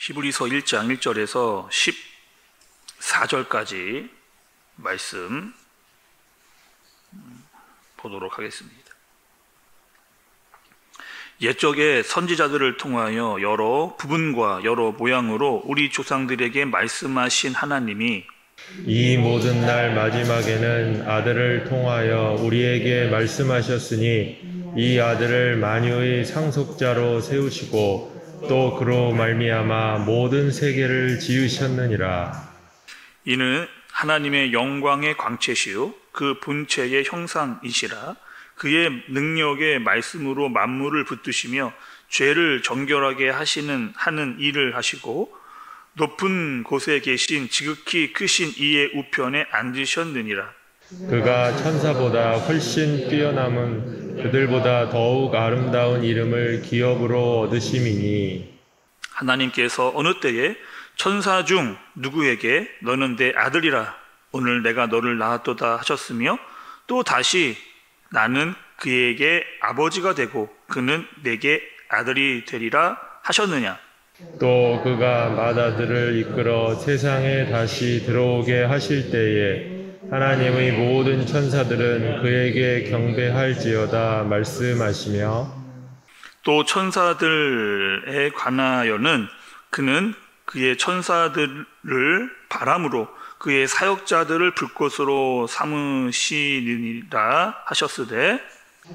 히브리서 1장 1절에서 14절까지 말씀 보도록 하겠습니다. 옛적에 선지자들을 통하여 여러 부분과 여러 모양으로 우리 조상들에게 말씀하신 하나님이 이 모든 날 마지막에는 아들을 통하여 우리에게 말씀하셨으니 이 아들을 만유의 상속자로 세우시고 또 그로 말미암아 모든 세계를 지으셨느니라. 이는 하나님의 영광의 광채시요 그 본체의 형상이시라. 그의 능력의 말씀으로 만물을 붙드시며 죄를 정결하게 하는 일을 하시고 높은 곳에 계신 지극히 크신 이의 우편에 앉으셨느니라. 그가 천사보다 훨씬 뛰어남은 그들보다 더욱 아름다운 이름을 기업으로 얻으심이니 하나님께서 어느 때에 천사 중 누구에게 너는 내 아들이라 오늘 내가 너를 낳았도다 하셨으며 또 다시 나는 그에게 아버지가 되고 그는 내게 아들이 되리라 하셨느냐. 또 그가 맏아들을 이끌어 세상에 다시 들어오게 하실 때에 하나님의 모든 천사들은 그에게 경배할지어다 말씀하시며 또 천사들에 관하여는 그는 그의 천사들을 바람으로 그의 사역자들을 불꽃으로 삼으시니라 하셨으되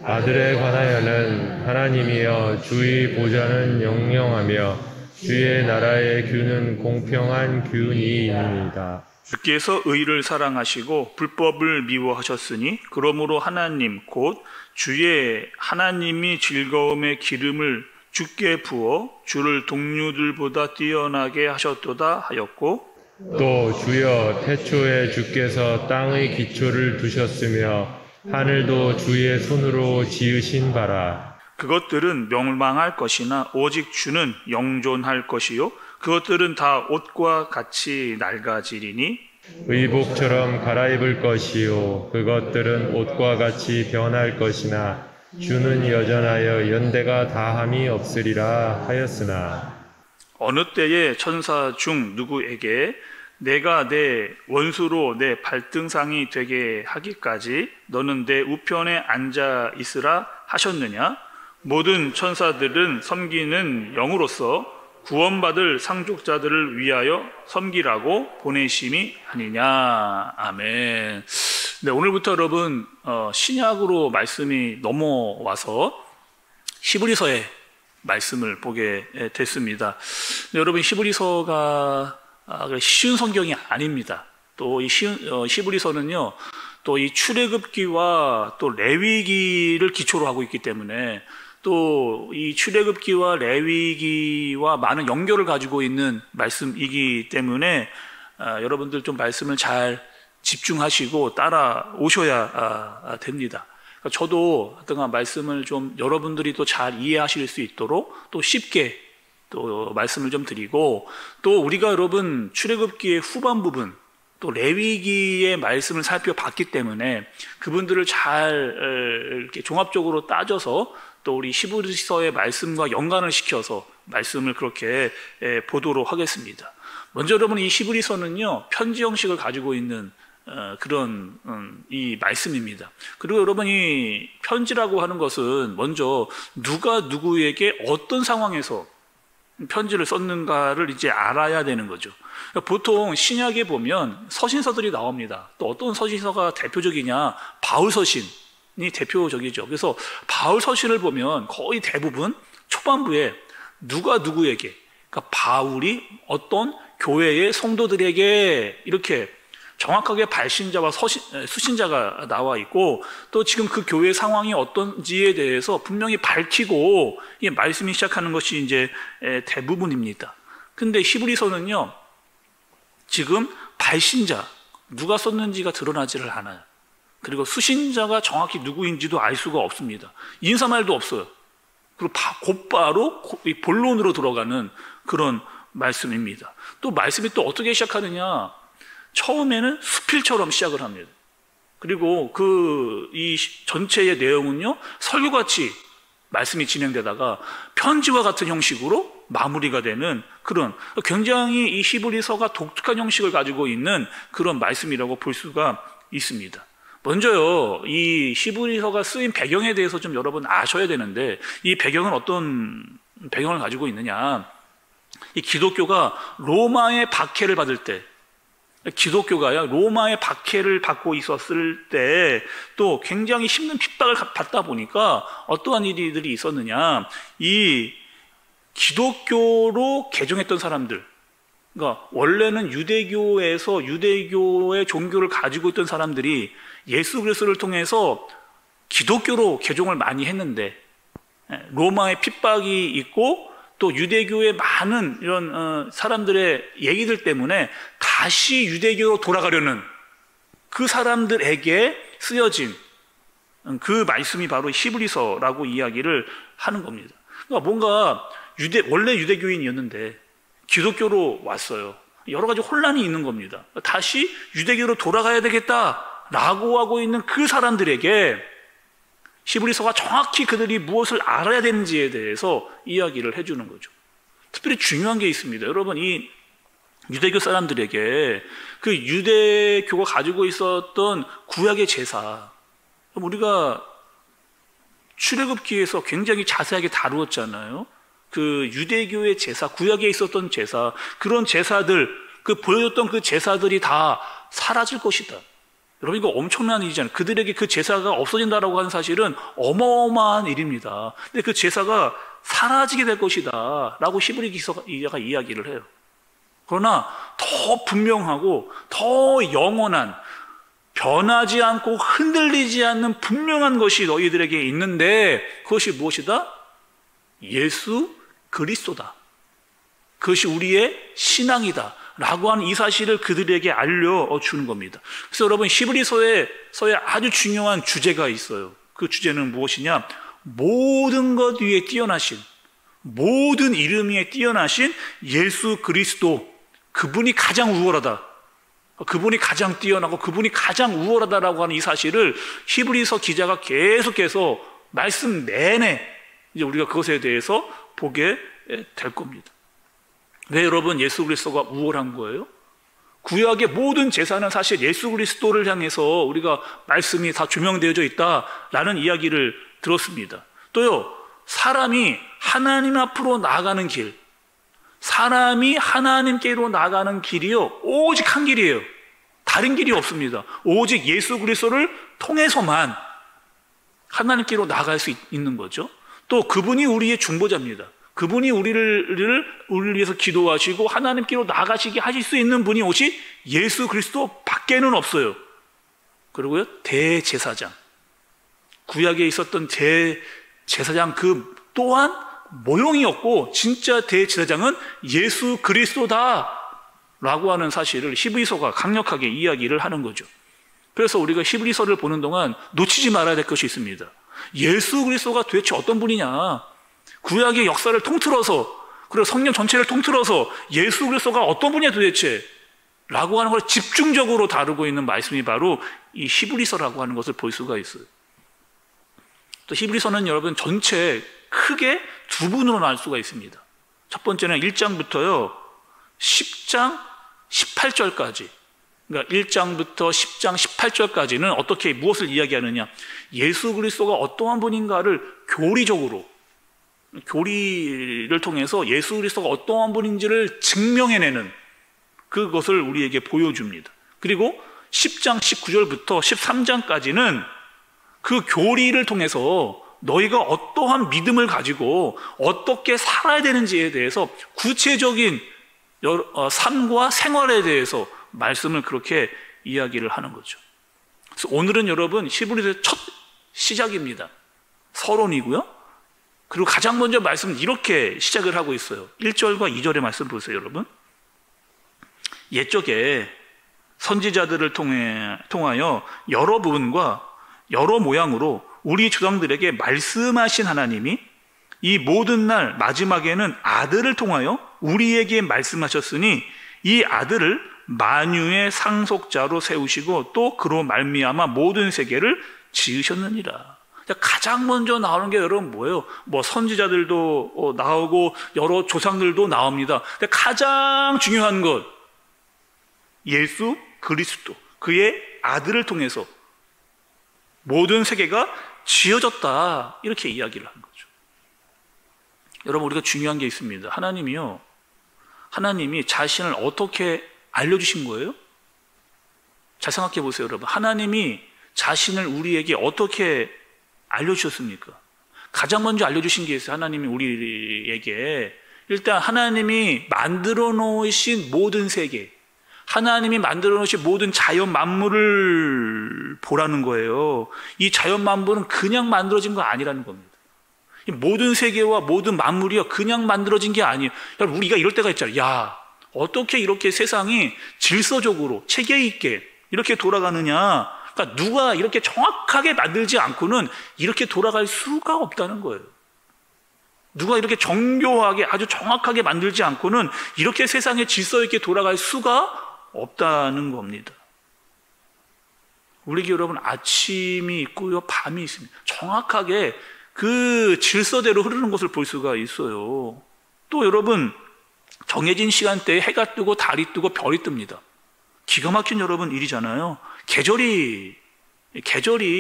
아들에 관하여는 하나님이여 주의 보좌는 영영하며 주의 나라의 규는 공평한 규니이니이다. 주께서 의를 사랑하시고 불법을 미워하셨으니 그러므로 하나님 곧 주의 하나님이 즐거움의 기름을 주께 부어 주를 동류들보다 뛰어나게 하셨도다 하였고 또 주여 태초에 주께서 땅의 기초를 두셨으며 하늘도 주의 손으로 지으신 바라. 그것들은 멸망할 것이나 오직 주는 영존할 것이요 그것들은 다 옷과 같이 낡아지리니 의복처럼 갈아입을 것이요 그것들은 옷과 같이 변할 것이나 주는 여전하여 연대가 다함이 없으리라 하였으나 어느 때에 천사 중 누구에게 내가 내 원수로 내 발등상이 되게 하기까지 너는 내 우편에 앉아 있으라 하셨느냐. 모든 천사들은 섬기는 영으로서 구원받을 상속자들을 위하여 섬기라고 보내심이 아니냐. 아멘. 네, 오늘부터 여러분 신약으로 말씀이 넘어와서 히브리서의 말씀을 보게 됐습니다. 여러분 히브리서가 쉬운 성경이 아닙니다. 또 이 히브리서는요, 또 이 출애굽기와 또 레위기를 기초로 하고 있기 때문에 또 이 출애굽기와 레위기와 많은 연결을 가지고 있는 말씀이기 때문에 여러분들 좀 말씀을 잘 집중하시고 따라오셔야 됩니다. 그러니까 저도 어떤 말씀을 좀 여러분들이 또 잘 이해하실 수 있도록 또 쉽게 또 말씀을 좀 드리고 또 우리가 여러분 출애굽기의 후반 부분 또 레위기의 말씀을 살펴봤기 때문에 그분들을 잘 이렇게 종합적으로 따져서 또 우리 히브리서의 말씀과 연관을 시켜서 말씀을 그렇게 보도록 하겠습니다. 먼저 여러분 이 히브리서는요 편지 형식을 가지고 있는 그런 이 말씀입니다. 그리고 여러분 이 편지라고 하는 것은 먼저 누가 누구에게 어떤 상황에서 편지를 썼는가를 이제 알아야 되는 거죠. 보통 신약에 보면 서신서들이 나옵니다. 또 어떤 서신서가 대표적이냐? 바울 서신이 대표적이죠. 그래서 바울 서신을 보면 거의 대부분 초반부에 누가 누구에게, 그러니까 바울이 어떤 교회의 성도들에게 이렇게 정확하게 발신자와 수신자가 나와 있고 또 지금 그 교회 상황이 어떤지에 대해서 분명히 밝히고 이 말씀이 시작하는 것이 이제 대부분입니다. 근데 히브리서는요 지금 발신자 누가 썼는지가 드러나지를 않아요. 그리고 수신자가 정확히 누구인지도 알 수가 없습니다. 인사말도 없어요. 그리고 곧바로 본론으로 들어가는 그런 말씀입니다. 또 말씀이 또 어떻게 시작하느냐? 처음에는 수필처럼 시작을 합니다. 그리고 이 전체의 내용은요 설교같이 말씀이 진행되다가 편지와 같은 형식으로 마무리가 되는 그런 굉장히 이 히브리서가 독특한 형식을 가지고 있는 그런 말씀이라고 볼 수가 있습니다. 먼저요, 이 히브리서가 쓰인 배경에 대해서 좀 여러분 아셔야 되는데, 이 배경은 어떤 배경을 가지고 있느냐? 이 기독교가 로마의 박해를 받을 때, 기독교가요 로마의 박해를 받고 있었을 때 또 굉장히 힘든 핍박을 받다 보니까 어떠한 일들이 있었느냐? 이 기독교로 개종했던 사람들, 그러니까 원래는 유대교에서 유대교의 종교를 가지고 있던 사람들이 예수 그리스도를 통해서 기독교로 개종을 많이 했는데, 로마의 핍박이 있고 또 유대교의 많은 이런 사람들의 얘기들 때문에 다시 유대교로 돌아가려는 그 사람들에게 쓰여진 그 말씀이 바로 히브리서라고 이야기를 하는 겁니다. 그러니까 뭔가 원래 유대교인이었는데 기독교로 왔어요. 여러 가지 혼란이 있는 겁니다. 다시 유대교로 돌아가야 되겠다라고 하고 있는 그 사람들에게 히브리서가 정확히 그들이 무엇을 알아야 되는지에 대해서 이야기를 해주는 거죠. 특별히 중요한 게 있습니다. 여러분, 이 유대교 사람들에게 그 유대교가 가지고 있었던 구약의 제사, 우리가 출애굽기에서 굉장히 자세하게 다루었잖아요. 그 유대교의 제사, 구약에 있었던 제사, 그런 제사들, 그 보여줬던 그 제사들이 다 사라질 것이다. 여러분, 이거 엄청난 일이잖아요. 그들에게 그 제사가 없어진다라고 하는 사실은 어마어마한 일입니다. 근데 그 제사가 사라지게 될 것이다 라고 히브리서가 이야기를 해요. 그러나 더 분명하고 더 영원한, 변하지 않고 흔들리지 않는 분명한 것이 너희들에게 있는데, 그것이 무엇이다? 예수 그리스도다. 그것이 우리의 신앙이다 라고 하는 이 사실을 그들에게 알려주는 겁니다. 그래서 여러분, 히브리서에 아주 중요한 주제가 있어요. 그 주제는 무엇이냐? 모든 것 위에 뛰어나신, 모든 이름 위에 뛰어나신 예수 그리스도, 그분이 가장 우월하다, 그분이 가장 뛰어나고 그분이 가장 우월하다라고 하는 이 사실을 히브리서 기자가 계속해서 말씀 내내 이제 우리가 그것에 대해서 보게 될 겁니다. 왜 여러분 예수 그리스도가 우월한 거예요? 구약의 모든 제사는 사실 예수 그리스도를 향해서 우리가 말씀이 다 조명되어져 있다라는 이야기를 들었습니다. 또요, 사람이 하나님 앞으로 나아가는 길, 사람이 하나님께로 나아가는 길이요, 오직 한 길이에요. 다른 길이 없습니다. 오직 예수 그리스도를 통해서만 하나님께로 나아갈 수 있는 거죠. 또 그분이 우리의 중보자입니다. 그분이 우리를 위해서 기도하시고 하나님께로 나아가시게 하실 수 있는 분이 오직 예수 그리스도 밖에는 없어요. 그리고요, 대제사장, 구약에 있었던 대제사장 그 또한 모형이 없고 진짜 대제사장은 예수 그리스도다라고 하는 사실을 히브리서가 강력하게 이야기를 하는 거죠. 그래서 우리가 히브리서를 보는 동안 놓치지 말아야 될 것이 있습니다. 예수 그리스도가 도대체 어떤 분이냐? 구약의 역사를 통틀어서, 그리고 성경 전체를 통틀어서 예수 그리스도가 어떤 분이냐 도대체 라고 하는 걸 집중적으로 다루고 있는 말씀이 바로 이 히브리서라고 하는 것을 볼 수가 있어요. 또 히브리서는 여러분 전체 크게 두 부분으로 나눌 수가 있습니다. 첫 번째는 1장부터요 10장 18절까지, 그러니까 1장부터 10장 18절까지는 어떻게 무엇을 이야기하느냐, 예수 그리스도가 어떠한 분인가를 교리를 통해서 예수 그리스도가 어떠한 분인지를 증명해내는 그것을 우리에게 보여줍니다. 그리고 10장 19절부터 13장까지는 그 교리를 통해서 너희가 어떠한 믿음을 가지고 어떻게 살아야 되는지에 대해서 구체적인 삶과 생활에 대해서 말씀을 그렇게 이야기를 하는 거죠. 그래서 오늘은 여러분 히브리서의 첫 시작입니다. 서론이고요. 그리고 가장 먼저 말씀은 이렇게 시작을 하고 있어요. 1절과 2절의 말씀 보세요, 여러분. 옛적에 선지자들을 통하여 여러 부분과 여러 모양으로 우리 조상들에게 말씀하신 하나님이 이 모든 날 마지막에는 아들을 통하여 우리에게 말씀하셨으니 이 아들을 만유의 상속자로 세우시고 또 그로 말미암아 모든 세계를 지으셨느니라. 가장 먼저 나오는 게 여러분 뭐예요? 뭐 선지자들도 나오고 여러 조상들도 나옵니다. 근데 가장 중요한 것, 예수 그리스도, 그의 아들을 통해서 모든 세계가 지어졌다, 이렇게 이야기를 한 거죠. 여러분, 우리가 중요한 게 있습니다. 하나님이 자신을 어떻게 알려주신 거예요? 잘 생각해 보세요, 여러분. 하나님이 자신을 우리에게 어떻게 알려주셨습니까? 가장 먼저 알려주신 게 있어요. 하나님이 우리에게 일단 하나님이 만들어 놓으신 모든 세계, 하나님이 만들어 놓으신 모든 자연 만물을 보라는 거예요. 이 자연 만물은 그냥 만들어진 거 아니라는 겁니다. 이 모든 세계와 모든 만물이요, 그냥 만들어진 게 아니에요. 여러분, 우리가 이럴 때가 있잖아요. 야, 어떻게 이렇게 세상이 질서적으로 체계 있게 이렇게 돌아가느냐. 그러니까 누가 이렇게 정확하게 만들지 않고는 이렇게 돌아갈 수가 없다는 거예요. 누가 이렇게 정교하게 아주 정확하게 만들지 않고는 이렇게 세상에 질서 있게 돌아갈 수가 없다는 겁니다. 우리에게 여러분, 아침이 있고요, 밤이 있습니다. 정확하게 그 질서대로 흐르는 것을 볼 수가 있어요. 또 여러분, 정해진 시간대에 해가 뜨고 달이 뜨고 별이 뜹니다. 기가 막힌 여러분 일이잖아요. 계절이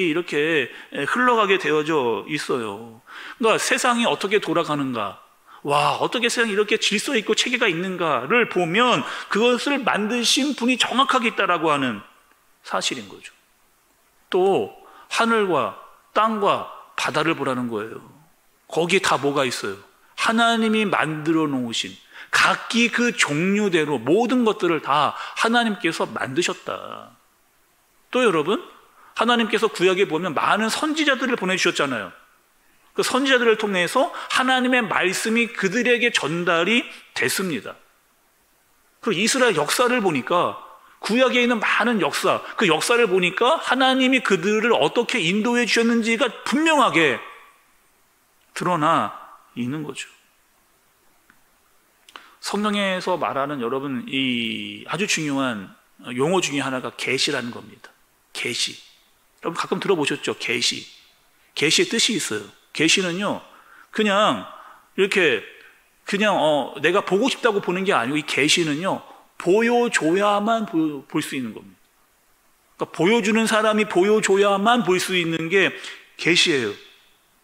이렇게 흘러가게 되어져 있어요. 그러니까 세상이 어떻게 돌아가는가, 와, 어떻게 세상이 이렇게 질서 있고 체계가 있는가를 보면 그것을 만드신 분이 정확하게 있다라고 하는 사실인 거죠. 또 하늘과 땅과 바다를 보라는 거예요. 거기에 다 뭐가 있어요? 하나님이 만들어 놓으신 각기 그 종류대로 모든 것들을 다 하나님께서 만드셨다. 또 여러분, 하나님께서 구약에 보면 많은 선지자들을 보내주셨잖아요. 그 선지자들을 통해서 하나님의 말씀이 그들에게 전달이 됐습니다. 그리고 이스라엘 역사를 보니까, 구약에 있는 많은 역사, 그 역사를 보니까 하나님이 그들을 어떻게 인도해 주셨는지가 분명하게 드러나 있는 거죠. 성경에서 말하는 여러분 이 아주 중요한 용어 중에 하나가 계시라는 겁니다. 계시. 여러분 가끔 들어보셨죠? 계시. 계시의 뜻이 있어요. 계시는요, 그냥 이렇게 내가 보고 싶다고 보는 게 아니고, 이 계시는요, 보여줘야만 볼 수 있는 겁니다. 그러니까 보여주는 사람이 보여줘야만 볼 수 있는 게 계시예요.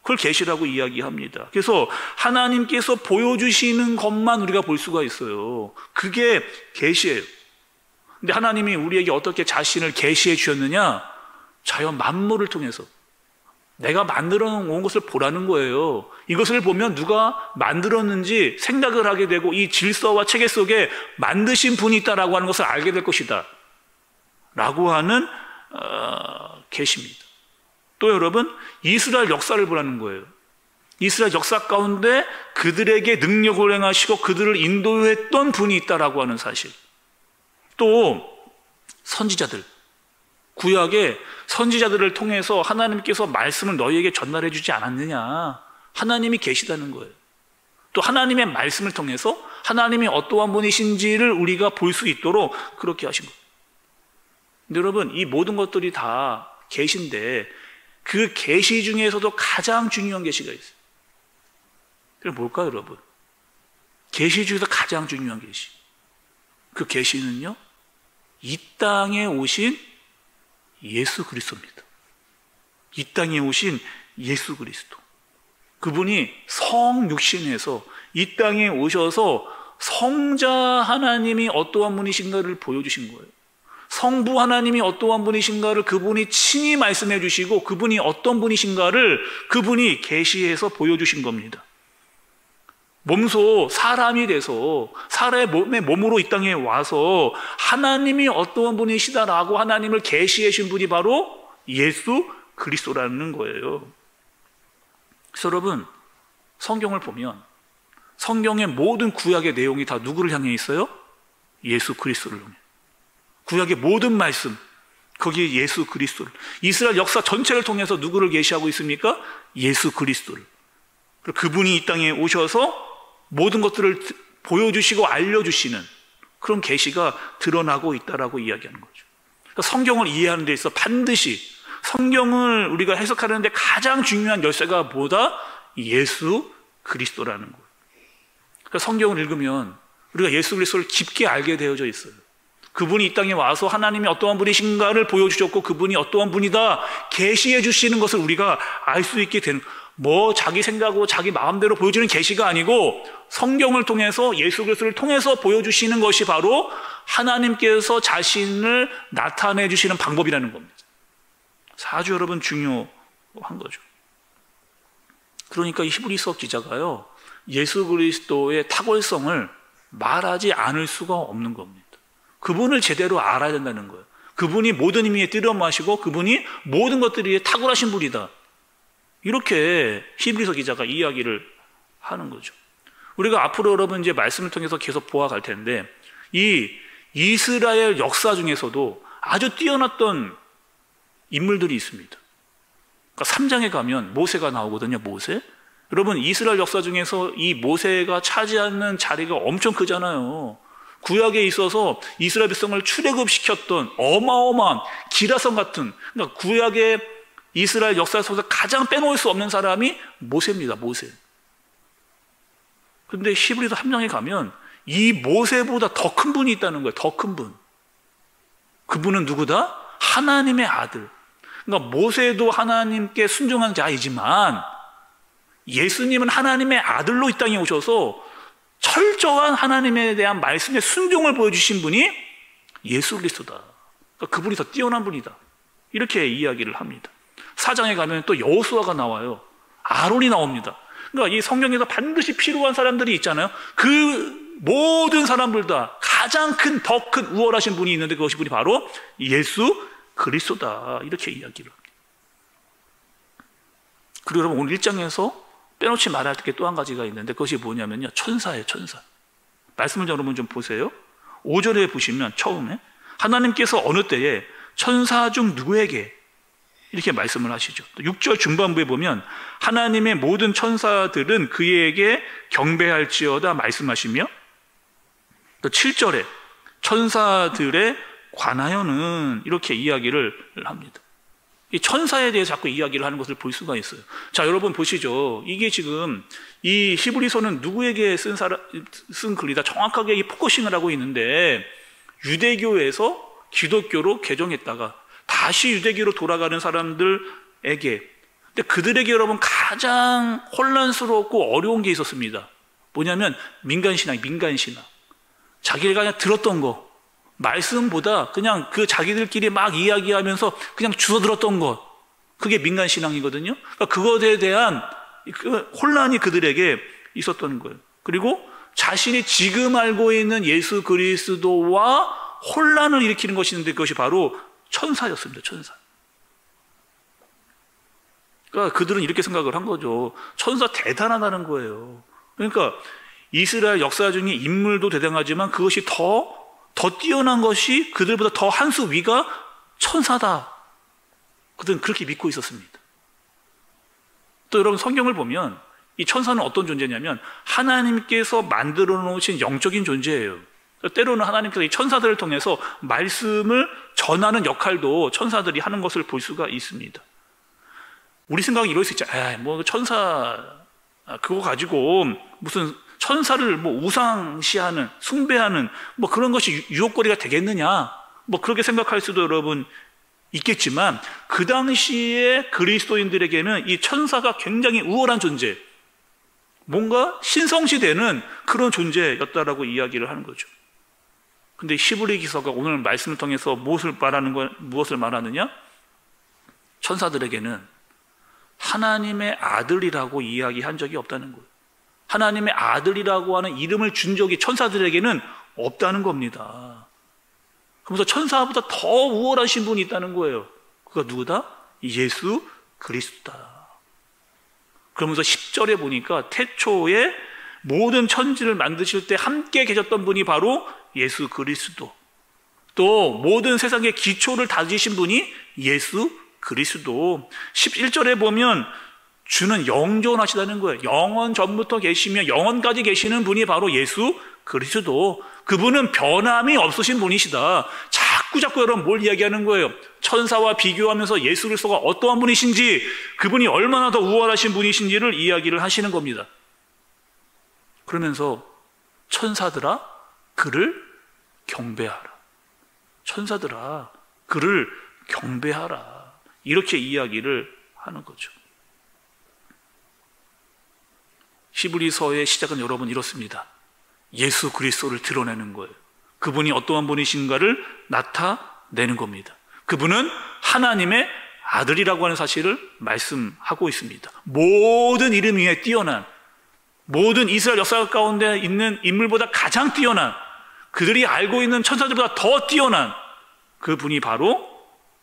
그걸 계시라고 이야기합니다. 그래서 하나님께서 보여주시는 것만 우리가 볼 수가 있어요. 그게 계시예요. 근데 하나님이 우리에게 어떻게 자신을 계시해 주셨느냐? 자연 만물을 통해서 내가 만들어 놓은 것을 보라는 거예요. 이것을 보면 누가 만들었는지 생각을 하게 되고, 이 질서와 체계 속에 만드신 분이 있다라고 하는 것을 알게 될 것이다 라고 하는 계시입니다. 또 여러분, 이스라엘 역사를 보라는 거예요. 이스라엘 역사 가운데 그들에게 능력을 행하시고 그들을 인도했던 분이 있다라고 하는 사실. 또 선지자들, 구약의 선지자들을 통해서 하나님께서 말씀을 너희에게 전달해 주지 않았느냐. 하나님이 계시다는 거예요. 또 하나님의 말씀을 통해서 하나님이 어떠한 분이신지를 우리가 볼 수 있도록 그렇게 하신 거예요. 근데 여러분, 이 모든 것들이 다 계시인데 그 계시 중에서도 가장 중요한 계시가 있어요. 그게 뭘까요, 여러분? 계시 중에서 가장 중요한 계시. 그 계시는요, 이 땅에 오신 예수 그리스도입니다. 이 땅에 오신 예수 그리스도. 그분이 성육신에서 이 땅에 오셔서 성자 하나님이 어떠한 분이신가를 보여주신 거예요. 성부 하나님이 어떠한 분이신가를 그분이 친히 말씀해 주시고, 그분이 어떤 분이신가를 그분이 계시해서 보여주신 겁니다. 몸소 사람이 돼서 사람의 몸으로 이 땅에 와서 하나님이 어떠한 분이시다라고 하나님을 계시해 주신 분이 바로 예수 그리스도라는 거예요. 그래서 여러분, 성경을 보면 성경의 모든 구약의 내용이 다 누구를 향해 있어요? 예수 그리스도를 향해. 구약의 모든 말씀, 거기에 예수 그리스도를. 이스라엘 역사 전체를 통해서 누구를 계시하고 있습니까? 예수 그리스도를. 그분이 이 땅에 오셔서 모든 것들을 보여주시고 알려주시는 그런 계시가 드러나고 있다라고 이야기하는 거죠. 그러니까 성경을 이해하는 데 있어 반드시 성경을 우리가 해석하는데 가장 중요한 열쇠가 뭐다? 예수 그리스도라는 거예요. 그러니까 성경을 읽으면 우리가 예수 그리스도를 깊게 알게 되어져 있어요. 그분이 이 땅에 와서 하나님이 어떠한 분이신가를 보여주셨고 그분이 어떠한 분이다 계시해 주시는 것을 우리가 알 수 있게 되는, 뭐 자기 생각으로 자기 마음대로 보여주는 계시가 아니고 성경을 통해서 예수 그리스도를 통해서 보여주시는 것이 바로 하나님께서 자신을 나타내 주시는 방법이라는 겁니다. 아주 여러분 중요한 거죠. 그러니까 이 히브리서 기자가요, 예수 그리스도의 탁월성을 말하지 않을 수가 없는 겁니다. 그분을 제대로 알아야 된다는 거예요. 그분이 모든 의미에 뛰어나시고 그분이 모든 것들이 탁월하신 분이다. 이렇게 히브리서 기자가 이야기를 하는 거죠. 우리가 앞으로 여러분 이제 말씀을 통해서 계속 보아갈 텐데, 이 이스라엘 역사 중에서도 아주 뛰어났던 인물들이 있습니다. 그러니까 3장에 가면 모세가 나오거든요. 모세. 여러분 이스라엘 역사 중에서 이 모세가 차지하는 자리가 엄청 크잖아요. 구약에 있어서 이스라엘 백성을 출애굽시켰던 어마어마한 기라성 같은, 그러니까 구약의 이스라엘 역사 속에서 가장 빼놓을 수 없는 사람이 모세입니다. 모세. 그런데 히브리서 3장에 가면 이 모세보다 더 큰 분이 있다는 거예요. 더 큰 분. 그분은 누구다? 하나님의 아들. 그러니까 모세도 하나님께 순종한 자이지만 예수님은 하나님의 아들로 이 땅에 오셔서 철저한 하나님에 대한 말씀의 순종을 보여주신 분이 예수 그리스도다. 그러니까 그분이 더 뛰어난 분이다. 이렇게 이야기를 합니다. 4장에 가면 또 여호수아가 나와요. 아론이 나옵니다. 그러니까 이 성경에서 반드시 필요한 사람들이 있잖아요. 그 모든 사람들 다 가장 큰, 더 큰 우월하신 분이 있는데 그것이 분이 바로 예수 그리스도다. 이렇게 이야기를 합니다. 그리고 여러분 오늘 1장에서 빼놓지 말아야 할 게 또 한 가지가 있는데 그것이 뭐냐면요, 천사예요. 천사. 말씀을 여러분 좀 보세요. 5절에 보시면 처음에 하나님께서 어느 때에 천사 중 누구에게 이렇게 말씀을 하시죠. 또 6절 중반부에 보면 하나님의 모든 천사들은 그에게 경배할지어다 말씀하시며, 또 7절에 천사들의 관하여는 이렇게 이야기를 합니다. 이 천사에 대해 자꾸 이야기를 하는 것을 볼 수가 있어요. 자, 여러분 보시죠. 이게 지금 이 히브리서는 누구에게 쓴 글이다. 정확하게 이 포커싱을 하고 있는데, 유대교에서 기독교로 개종했다가 다시 유대교로 돌아가는 사람들에게, 근데 그들에게 여러분 가장 혼란스럽고 어려운 게 있었습니다. 뭐냐면 민간신앙. 자기가 그냥 들었던 거, 말씀보다 그냥 그 자기들끼리 막 이야기하면서 그냥 주워 들었던 것, 그게 민간신앙이거든요. 그러니까 그것에 대한 그 혼란이 그들에게 있었던 거예요. 그리고 자신이 지금 알고 있는 예수 그리스도와 혼란을 일으키는 것이 있는데 그것이 바로 천사였습니다. 천사. 그러니까 그들은 이렇게 생각을 한 거죠. 천사 대단하다는 거예요. 그러니까 이스라엘 역사 중에 인물도 대단하지만 그것이 더 뛰어난 것이 그들보다 더 한 수 위가 천사다. 그들은 그렇게 믿고 있었습니다. 또 여러분 성경을 보면 이 천사는 어떤 존재냐면 하나님께서 만들어 놓으신 영적인 존재예요. 때로는 하나님께서 이 천사들을 통해서 말씀을 전하는 역할도 천사들이 하는 것을 볼 수가 있습니다. 우리 생각이 이럴 수 있죠. 뭐 천사 그거 가지고 무슨 천사를 뭐 우상시하는, 숭배하는 뭐 그런 것이 유혹거리가 되겠느냐, 뭐 그렇게 생각할 수도 여러분 있겠지만, 그 당시에 그리스도인들에게는 이 천사가 굉장히 우월한 존재, 뭔가 신성시되는 그런 존재였다라고 이야기를 하는 거죠. 근데 히브리 기서가 오늘 말씀을 통해서 무엇을 말하느냐? 천사들에게는 하나님의 아들이라고 이야기한 적이 없다는 거예요. 하나님의 아들이라고 하는 이름을 준 적이 천사들에게는 없다는 겁니다. 그러면서 천사보다 더 우월하신 분이 있다는 거예요. 그가 누구다? 예수 그리스도다. 그러면서 10절에 보니까 태초에 모든 천지를 만드실 때 함께 계셨던 분이 바로 예수 그리스도, 또 모든 세상의 기초를 다지신 분이 예수 그리스도. 11절에 보면 주는 영존하시다는 거예요. 영원 전부터 계시며 영원까지 계시는 분이 바로 예수 그리스도. 그분은 변함이 없으신 분이시다. 자꾸 여러분 뭘 이야기하는 거예요? 천사와 비교하면서 예수 그리스도가 어떠한 분이신지, 그분이 얼마나 더 우월하신 분이신지를 이야기를 하시는 겁니다. 그러면서 천사들아 그를 경배하라. 천사들아 그를 경배하라. 이렇게 이야기를 하는 거죠. 히브리서의 시작은 여러분 이렇습니다. 예수 그리스도를 드러내는 거예요. 그분이 어떠한 분이신가를 나타내는 겁니다. 그분은 하나님의 아들이라고 하는 사실을 말씀하고 있습니다. 모든 이름 위에 뛰어난, 모든 이스라엘 역사 가운데 있는 인물보다 가장 뛰어난, 그들이 알고 있는 천사들보다 더 뛰어난 그분이 바로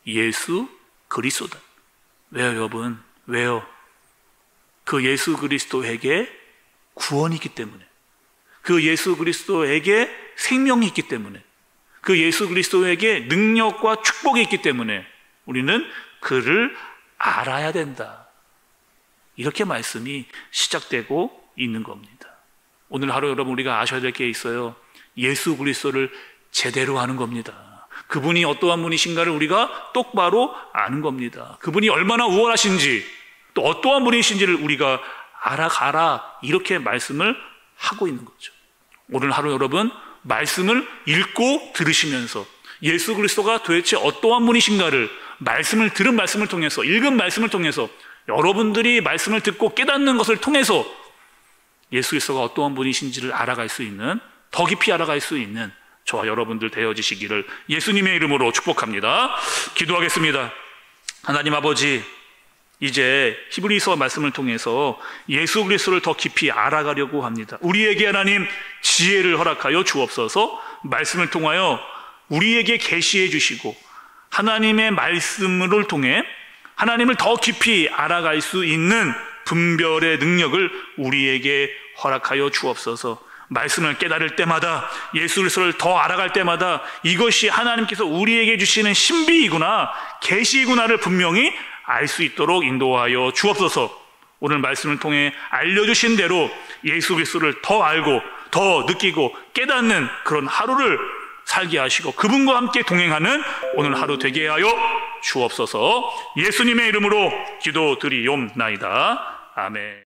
예수 그리스도다. 왜요 여러분? 왜요? 그 예수 그리스도에게 구원이 있기 때문에, 그 예수 그리스도에게 생명이 있기 때문에, 그 예수 그리스도에게 능력과 축복이 있기 때문에 우리는 그를 알아야 된다. 이렇게 말씀이 시작되고 있는 겁니다. 오늘 하루 여러분 우리가 아셔야 될 게 있어요. 예수 그리스도를 제대로 아는 겁니다. 그분이 어떠한 분이신가를 우리가 똑바로 아는 겁니다. 그분이 얼마나 우월하신지, 또 어떠한 분이신지를 우리가 알아가라, 이렇게 말씀을 하고 있는 거죠. 오늘 하루 여러분 말씀을 읽고 들으시면서 예수 그리스도가 도대체 어떠한 분이신가를 말씀을 들은 말씀을 통해서, 읽은 말씀을 통해서, 여러분들이 말씀을 듣고 깨닫는 것을 통해서 예수 그리스도가 어떠한 분이신지를 알아갈 수 있는, 더 깊이 알아갈 수 있는 저와 여러분들 되어지시기를 예수님의 이름으로 축복합니다. 기도하겠습니다. 하나님 아버지, 이제 히브리서 말씀을 통해서 예수 그리스도를 더 깊이 알아가려고 합니다. 우리에게 하나님 지혜를 허락하여 주옵소서. 말씀을 통하여 우리에게 계시해 주시고 하나님의 말씀을 통해 하나님을 더 깊이 알아갈 수 있는 분별의 능력을 우리에게 허락하여 주옵소서. 말씀을 깨달을 때마다, 예수 그리스도를 더 알아갈 때마다 이것이 하나님께서 우리에게 주시는 신비이구나, 계시이구나를 분명히 알 수 있도록 인도하여 주옵소서. 오늘 말씀을 통해 알려주신 대로 예수 그리스도를 더 알고 더 느끼고 깨닫는 그런 하루를 살게 하시고 그분과 함께 동행하는 오늘 하루 되게 하여 주옵소서. 예수님의 이름으로 기도드리옵나이다. 아멘.